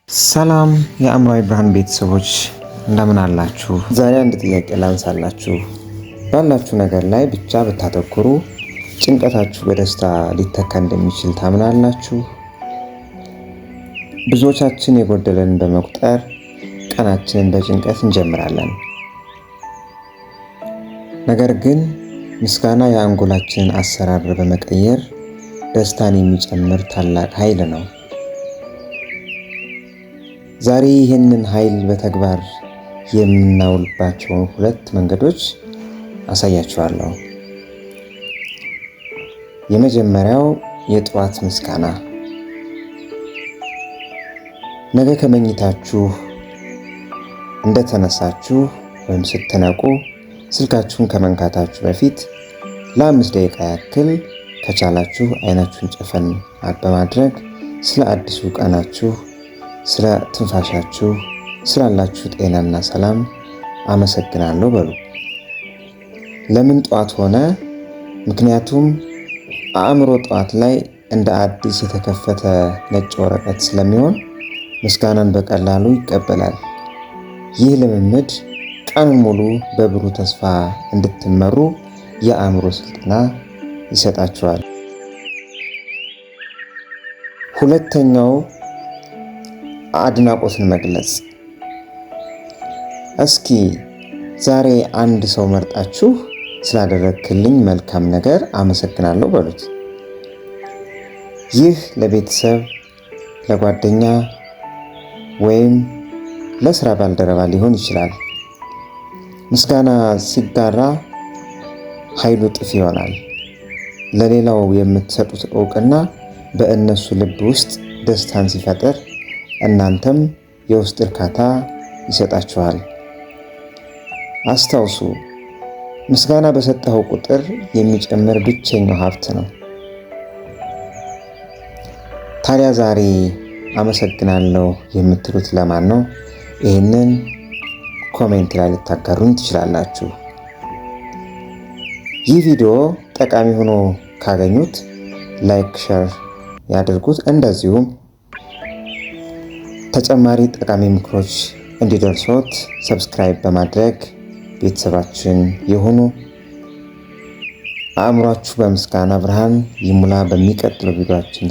ሰላም የአእምሯዊ ብርሃን ቤተሰቦች እንደምን አላችሁ? ዛሬ አንድ ጥያቄ ላንሳላችሁ። ባላችሁ ነገር ላይ ብቻ ብታተኩሩ ጭንቀታችሁ በደስታ ሊተካ እንደሚችል ታምናላችሁ? ብዙዎቻችን የጎደለን በመቁጠር ቀናችንን በጭንቀት እንጀምራለን። ነገር ግን ምስጋና የአንጎላችንን አሰራር በመቀየር ደስታን የሚጨምር ታላቅ ኃይል ነው። ዛሬ ይህንን ኃይል በተግባር የምናውልባቸውን ሁለት መንገዶች አሳያችኋለሁ። የመጀመሪያው የጠዋት ምስጋና። ነገ ከመኝታችሁ እንደተነሳችሁ ወይም ስትነቁ ስልካችሁን ከመንካታችሁ በፊት ለ5 ደቂቃ ያክል ከቻላችሁ አይናችሁን ጨፈን በማድረግ ስለ አዲሱ ቀናችሁ፣ ስለ ትንፋሻችሁ፣ ስላላችሁ ጤናና ሰላም አመሰግናለሁ በሉ። ለምን ጠዋት ሆነ? ምክንያቱም አእምሮ ጠዋት ላይ እንደ አዲስ የተከፈተ ነጭ ወረቀት ስለሚሆን ምስጋናን በቀላሉ ይቀበላል። ይህ ልምምድ ቀን ሙሉ በብሩህ ተስፋ እንድትመሩ የአእምሮ ስልጠና ይሰጣችኋል። ሁለተኛው አድናቆትን መግለጽ። እስኪ ዛሬ አንድ ሰው መርጣችሁ ስላደረግክልኝ መልካም ነገር አመሰግናለሁ በሉት። ይህ ለቤተሰብ፣ ለጓደኛ ወይም ለስራ ባልደረባ ሊሆን ይችላል። ምስጋና ሲጋራ ኃይሉ እጥፍ ይሆናል። ለሌላው የምትሰጡት እውቅና በእነሱ ልብ ውስጥ ደስታን ሲፈጥር እናንተም የውስጥ እርካታ ይሰጣችኋል። አስታውሱ፣ ምስጋና በሰጠኸው ቁጥር የሚጨምር ብቸኛው ሀብት ነው። ታዲያ ዛሬ አመሰግናለሁ የምትሉት ለማን ነው? ይህንን ኮሜንት ላይ ልታጋሩኝ ትችላላችሁ። ይህ ቪዲዮ ጠቃሚ ሆኖ ካገኙት ላይክ፣ ሼር ያድርጉት። እንደዚሁም ተጨማሪ ጠቃሚ ምክሮች እንዲደርሶት ሰብስክራይብ በማድረግ ቤተሰባችን የሆኑ አእምሯችሁ በምስጋና ብርሃን ይሙላ። በሚቀጥለው ቪዲዮአችን